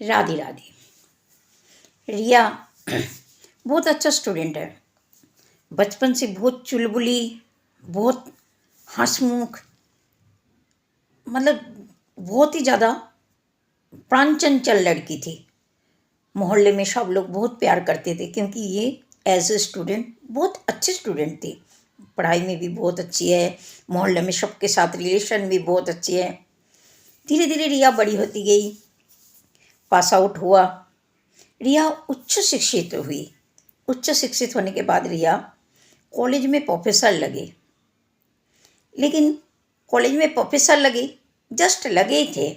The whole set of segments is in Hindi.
राधे राधे। रिया बहुत अच्छा स्टूडेंट है। बचपन से बहुत चुलबुली, बहुत हंसमुख, मतलब बहुत ही ज़्यादा प्राणचंचल लड़की थी। मोहल्ले में सब लोग बहुत प्यार करते थे क्योंकि ये एज ए स्टूडेंट बहुत अच्छी स्टूडेंट थी। पढ़ाई में भी बहुत अच्छी है, मोहल्ले में सबके साथ रिलेशन भी बहुत अच्छी है। धीरे धीरे रिया बड़ी होती गई, पास आउट हुआ। रिया उच्च शिक्षित हुई। उच्च शिक्षित होने के बाद रिया कॉलेज में प्रोफेसर लगे। लेकिन कॉलेज में प्रोफेसर लगे, जस्ट लगे ही थे।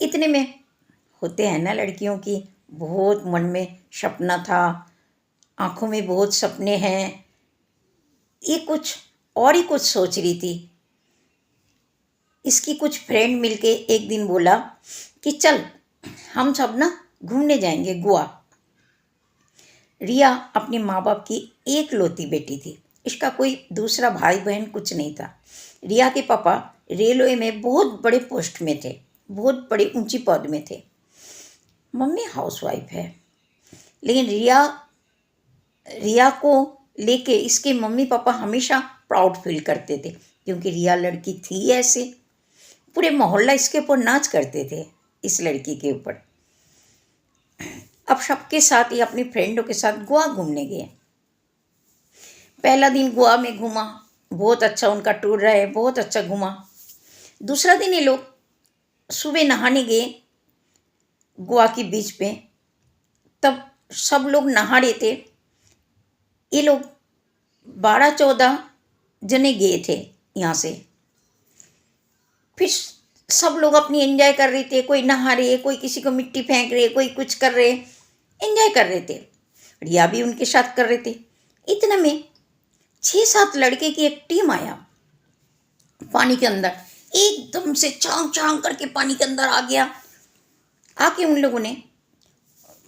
इतने में होते हैं ना लड़कियों की, बहुत मन में सपना था, आंखों में बहुत सपने हैं, ये कुछ और ही कुछ सोच रही थी। इसकी कुछ फ्रेंड मिलके एक दिन बोला कि चल हम सब ना घूमने जाएंगे गोवा। रिया अपने माँ बाप की एकलौती बेटी थी। इसका कोई दूसरा भाई बहन कुछ नहीं था। रिया के पापा रेलवे में बहुत बड़े पोस्ट में थे, बहुत बड़े ऊंची पद में थे। मम्मी हाउसवाइफ है। लेकिन रिया को लेके इसके मम्मी पापा हमेशा प्राउड फील करते थे क्योंकि रिया लड़की थी ऐसे। पूरे मोहल्ला इसके ऊपर नाच करते थे, इस लड़की के ऊपर। अब सबके साथ ये अपनी फ्रेंडों के साथ गोवा घूमने गए। पहला दिन गोवा में घूमा, बहुत अच्छा उनका टूर रहा है, बहुत अच्छा घूमा। दूसरा दिन ये लोग सुबह नहाने गए गोवा के बीच पे। तब सब लोग नहा रहे थे। ये लोग 12-14 जने गए थे यहाँ से। फिर सब लोग अपनी एंजॉय कर रहे थे, कोई नहा रहे, कोई किसी को मिट्टी फेंक रहे, कोई कुछ कर रहे, एंजॉय कर रहे थे। रिया भी उनके साथ कर रहे थे। इतने में 6-7 लड़के की एक टीम आया पानी के अंदर, एकदम से चांग चांग करके पानी के अंदर आ गया। आके उन लोगों ने,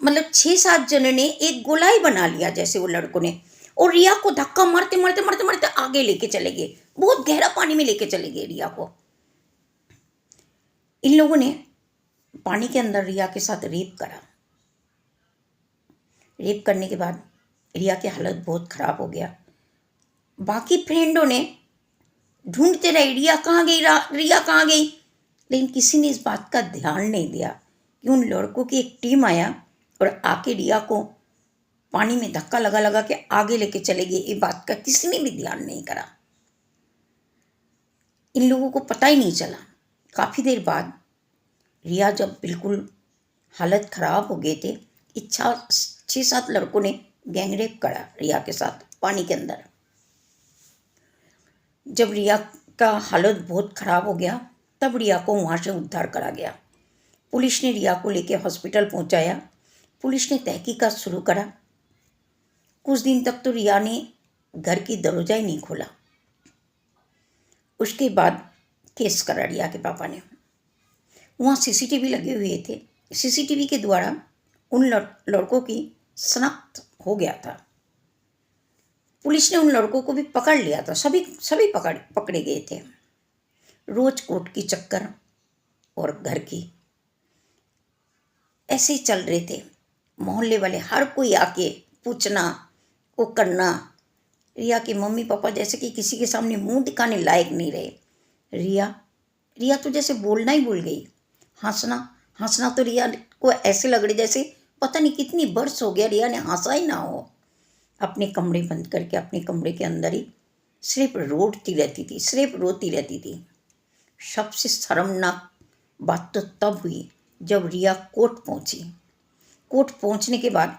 मतलब 6-7 जने ने एक गोलाई बना लिया जैसे वो लड़कों ने, और रिया को धक्का मारते मारते मारते मारते आगे लेके चले गए। बहुत गहरा पानी में लेके चले गए रिया को। इन लोगों ने पानी के अंदर रिया के साथ रेप करा। रेप करने के बाद रिया की हालत बहुत खराब हो गया। बाकी फ्रेंडों ने ढूंढते रहे रिया कहाँ गई, रिया कहाँ गई, लेकिन किसी ने इस बात का ध्यान नहीं दिया कि उन लड़कों की एक टीम आया और आके रिया को पानी में धक्का लगा लगा के आगे लेके चले गए। ये बात का किसी ने भी ध्यान नहीं करा। इन लोगों को पता ही नहीं चला। काफ़ी देर बाद रिया जब बिल्कुल हालत खराब हो गए थे, 6-7 लड़कों ने गैंगरेप करा रिया के साथ पानी के अंदर। जब रिया का हालत बहुत ख़राब हो गया तब रिया को वहाँ से उद्धार करा गया। पुलिस ने रिया को लेकर हॉस्पिटल पहुँचाया। पुलिस ने तहकीकात शुरू करा। कुछ दिन तक तो रिया ने घर की दरवाजा ही नहीं खोला। उसके बाद केस करा रिया के पापा ने। वहाँ सीसीटीवी लगे हुए थे। सीसीटीवी के द्वारा उन लड़कों की शनाख्त हो गया था। पुलिस ने उन लड़कों को भी पकड़ लिया था। सभी पकड़े गए थे। रोज कोर्ट की चक्कर और घर की ऐसे ही चल रहे थे। मोहल्ले वाले हर कोई आके पूछना, वो करना। रिया के मम्मी पापा जैसे कि किसी के सामने मुंह दिखाने लायक नहीं रहे। रिया तो जैसे बोलना ही भूल गई। हंसना तो रिया को ऐसे लग रही जैसे पता नहीं कितनी बरस हो गया रिया ने हंसा ही ना हो। अपने कमरे बंद करके अपने कमरे के अंदर ही सिर्फ रोती रहती थी। सबसे शर्मनाक बात तो तब हुई जब रिया कोर्ट पहुंची। कोर्ट पहुंचने के बाद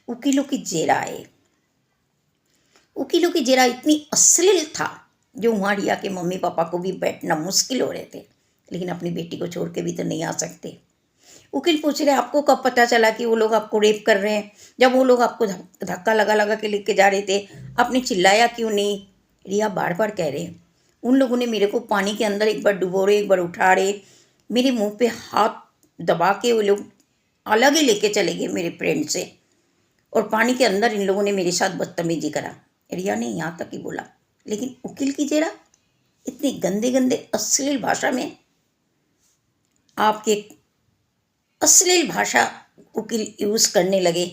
वकीलों की जेरा आए। वकीलों की जेरा इतनी अश्लील था जो वहाँ रिया के मम्मी पापा को भी बैठना मुश्किल हो रहे थे। लेकिन अपनी बेटी को छोड़ के भी तो नहीं आ सकते। वकील पूछ रहे आपको कब पता चला कि वो लोग आपको रेप कर रहे हैं? जब वो लोग आपको धक्का लगा लगा के लेके जा रहे थे आपने चिल्लाया क्यों नहीं? रिया बार बार कह रहे उन लोगों ने मेरे को पानी के अंदर एक बार डुबो रहे, एक बार उठा रहे, मेरे मुंह पे हाथ दबा के वो लोग अलग ही लेके चले गए मेरे फ्रेंड से, और पानी के अंदर इन लोगों ने मेरे साथ बदतमीजी करा। रिया ने यहाँ तक ही बोला। लेकिन वकील की जेरा इतनी गंदे गंदे अश्लील भाषा में आपके अश्लील भाषा वकील यूज़ करने लगे।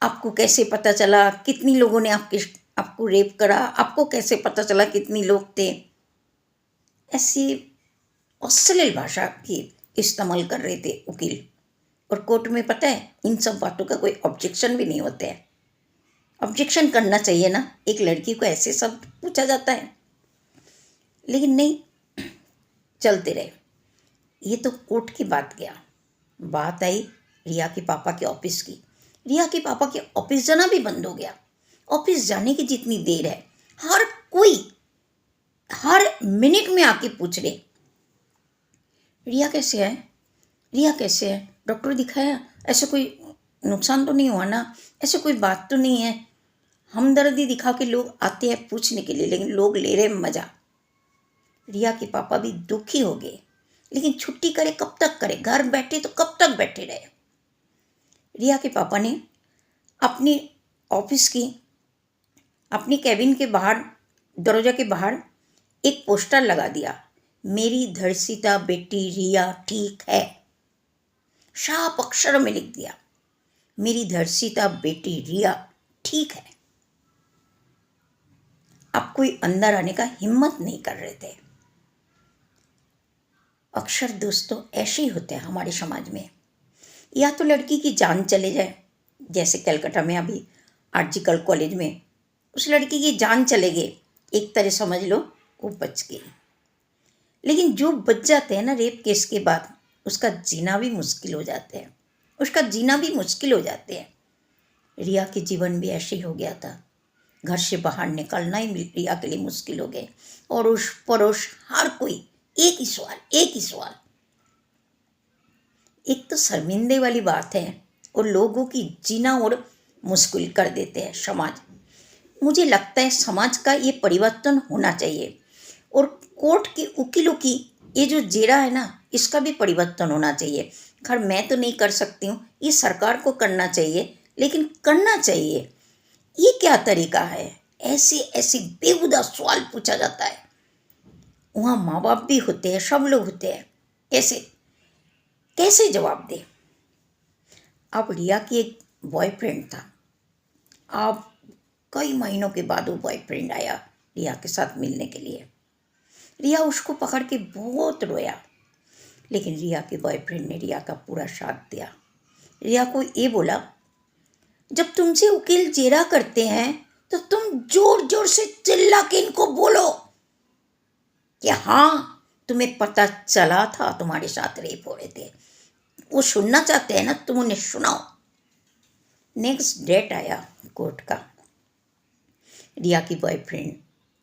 आपको कैसे पता चला कितनी लोगों ने आपको रेप करा, आपको कैसे पता चला कितनी लोग थे, ऐसी अश्लील भाषा की इस्तेमाल कर रहे थे वकील। और कोर्ट में पता है इन सब बातों का कोई ऑब्जेक्शन भी नहीं होता है। ऑब्जेक्शन करना चाहिए ना, एक लड़की को ऐसे सब पूछा जाता है, लेकिन नहीं, चलते रहे। ये तो कोर्ट की बात गया। बात आई रिया के पापा के ऑफिस की। रिया के पापा के ऑफिस जाना भी बंद हो गया। ऑफिस जाने की जितनी देर है, हर कोई हर मिनट में आके पूछ रहे रिया कैसे है, रिया कैसे है, डॉक्टर दिखाया, ऐसे कोई नुकसान तो नहीं हुआ ना, ऐसे कोई बात तो नहीं है। हमदर्दी दिखा के लोग आते हैं पूछने के लिए, लेकिन लोग ले रहे मज़ा। रिया के पापा भी दुखी हो गए, लेकिन छुट्टी करे कब तक करे, घर बैठे तो कब तक बैठे रहे। रिया के पापा ने अपनी ऑफिस की अपनी कैबिन के बाहर, दरवाजा के बाहर एक पोस्टर लगा दिया, मेरी धर्षिता बेटी रिया ठीक है। साफ अक्षरों में लिख दिया, मेरी धर्षिता बेटी रिया ठीक है। अब कोई अंदर आने का हिम्मत नहीं कर रहे थे। अक्सर दोस्तों ऐसे ही होते हैं हमारे समाज में, या तो लड़की की जान चले जाए, जैसे कलकत्ता में अभी आर्जिकल कॉलेज में उस लड़की की जान चले गई, एक तरह समझ लो वो बच गई। लेकिन जो बच जाते हैं ना रेप केस के बाद, उसका जीना भी मुश्किल हो जाते हैं, उसका जीना भी मुश्किल हो जाते हैं। रिया के जीवन भी ऐसे ही हो गया था। घर से बाहर निकलना ही रिया के लिए मुश्किल हो गए। और उस पड़ोस हर कोई एक ही सवाल, एक ही सवाल। एक तो शर्मिंदे वाली बात है, और लोगों की जीना और मुश्किल कर देते हैं समाज। मुझे लगता है समाज का ये परिवर्तन होना चाहिए, और कोर्ट के वकीलों की ये जो जेरा है ना, इसका भी परिवर्तन होना चाहिए। खैर मैं तो नहीं कर सकती हूँ, ये सरकार को करना चाहिए, लेकिन करना चाहिए। ये क्या तरीका है, ऐसे ऐसे बेहुदा सवाल पूछा जाता है। वहाँ माँ बाप भी होते हैं, सब लोग होते हैं, कैसे कैसे जवाब दे। अब रिया की एक बॉयफ्रेंड था। अब कई महीनों के बाद वो बॉयफ्रेंड आया रिया के साथ मिलने के लिए। रिया उसको पकड़ के बहुत रोया, लेकिन रिया के बॉयफ्रेंड ने रिया का पूरा साथ दिया। रिया को ये बोला, जब तुमसे वकील जेरा करते हैं तो तुम जोर जोर से चिल्ला के इनको बोलो कि हाँ तुम्हें पता चला था तुम्हारे साथ रेप हो रहे थे। वो सुनना चाहते हैं ना, तुम उन्हें सुनाओ। नेक्स्ट डेट आया कोर्ट का। रिया की बॉयफ्रेंड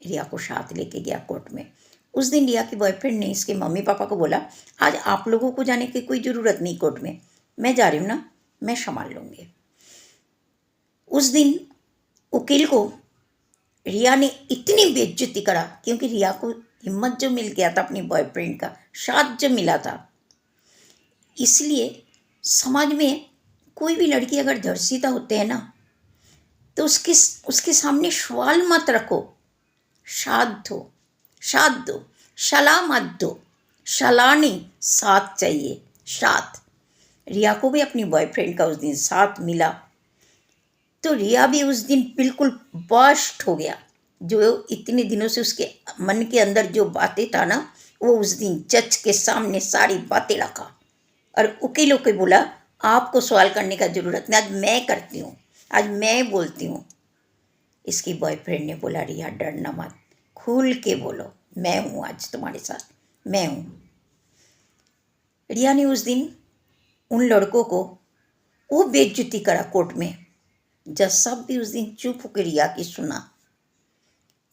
रिया को साथ लेके गया कोर्ट में। उस दिन रिया की बॉयफ्रेंड ने इसके मम्मी पापा को बोला, आज आप लोगों को जाने की कोई ज़रूरत नहीं कोर्ट में, मैं जा रही हूँ ना, मैं संभाल लूँगी। उस दिन वकील को रिया ने इतनी बेइज्जती करा, क्योंकि रिया को हिम्मत जो मिल गया था अपनी बॉयफ्रेंड का साथ जो मिला था। इसलिए समाज में कोई भी लड़की अगर धर्षिता होते हैं ना, तो उसके सामने सवाल मत रखो, साथ दो, सलाह मत दो, सलाह नहीं साथ चाहिए, साथ। रिया को भी अपनी बॉयफ्रेंड का उस दिन साथ मिला, तो रिया भी उस दिन बिल्कुल बस्ट हो गया। जो इतने दिनों से उसके मन के अंदर जो बातें था ना, वो उस दिन जज के सामने सारी बातें रखा और वकीलों को बोला, आपको सवाल करने का ज़रूरत नहीं, आज मैं करती हूँ, आज मैं बोलती हूँ। इसकी बॉयफ्रेंड ने बोला, रिया डरना मत, खुल के बोलो, मैं हूँ आज तुम्हारे साथ, मैं हूँ। रिया ने उस दिन उन लड़कों को वो बेइज्जती करा कोर्ट में। जज साहब भी उस दिन चुप होकर रिया की सुना।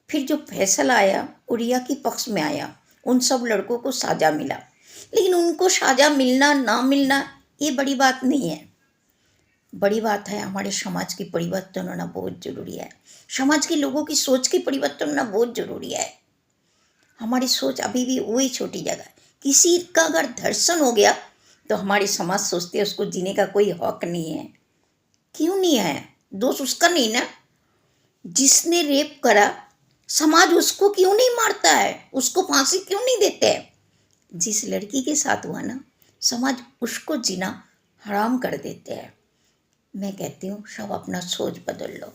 फिर जो फैसला आया वो रिया की पक्ष में आया। उन सब लड़कों को सजा मिला, लेकिन उनको सजा मिलना ना मिलना ये बड़ी बात नहीं है। बड़ी बात है हमारे समाज की परिवर्तन होना बहुत ज़रूरी है। समाज के लोगों की सोच की परिवर्तन होना बहुत ज़रूरी है। हमारी सोच अभी भी वही छोटी जगह है। किसी का अगर धर्षण हो गया तो हमारी समाज सोचती है उसको जीने का कोई हक नहीं है। क्यों नहीं है? दोष उसका नहीं ना, जिसने रेप करा। समाज उसको क्यों नहीं मारता है, उसको फांसी क्यों नहीं देते है? जिस लड़की के साथ हुआ ना, समाज उसको जीना हराम कर देते हैं। मैं कहती हूँ सब अपना सोच बदल लो।